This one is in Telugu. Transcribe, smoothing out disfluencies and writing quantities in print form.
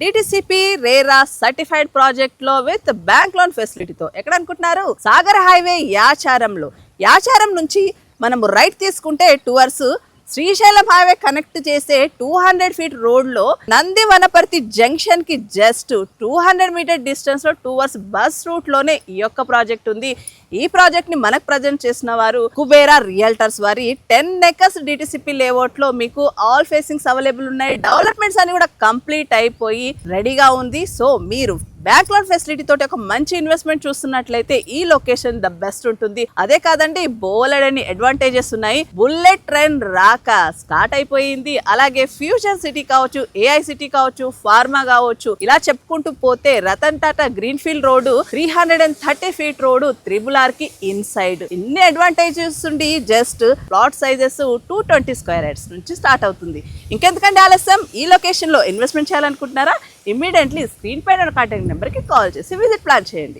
డిటిసిపి రేరా సర్టిఫైడ్ ప్రాజెక్ట్ లో విత్ బ్యాంక్ లోన్ ఫెసిలిటీతో ఎక్కడ అనుకుంటున్నారు? సాగర్ హైవే యాచారం నుంచి మనం రైట్ తీసుకుంటే టువర్స్ శ్రీశైలం హైవే కనెక్ట్ చేసే 200 ఫీట్ రోడ్ లో నంది వనపర్తి జంక్షన్ కి జస్ట్ 200 మీటర్ డిస్టెన్స్ లో టువర్స్ బస్ రూట్ లోనే ఈ యొక్క ప్రాజెక్ట్ ఉంది. ఈ ప్రాజెక్ట్ ని మనకు ప్రజెంట్ చేసిన వారు కుబేరా రియల్టర్స్ వారి 10 ఎకర్స్ డిటిసిపి లేఅవుట్ లో మీకు ఆల్ ఫేసింగ్స్ అవైలబుల్ ఉన్నాయి. డెవలప్మెంట్స్ అన్ని కూడా కంప్లీట్ అయిపోయి రెడీగా ఉంది. సో మీరు బ్యాంక్ లోన్ ఫెసిలిటీ తోటి ఒక మంచి ఇన్వెస్ట్మెంట్ చూస్తున్నట్లయితే ఈ లొకేషన్ ద బెస్ట్ ఉంటుంది. అదే కాదండి, బోలెడని అడ్వాంటేజెస్ ఉన్నాయి. బుల్లెట్ ట్రైన్ రాక స్టార్ట్ అయిపోయింది. అలాగే ఫ్యూచర్ సిటీ కావచ్చు, ఏఐ సిటీ కావచ్చు, ఫార్మా కావచ్చు, ఇలా చెప్పుకుంటూ పోతే Ratan Tata green field road 330 feet road RRR కి ఇన్సైడ్ ఇన్ని అడ్వాంటేజెస్ ఉండి just plot sizes 220 square yards నుంచి స్టార్ట్ అవుతుంది. ఇంకెందుకంటే ఆలస్యం, ఈ లొకేషన్ లో ఇన్వెస్ట్మెంట్ చేయాలనుకుంటున్నారా? ఇమ్మీడియట్లీ స్క్రీన్ పైన కాంటాక్ట్ నెంబర్కి కాల్ చేసి విజిట్ ప్లాన్ చేయండి.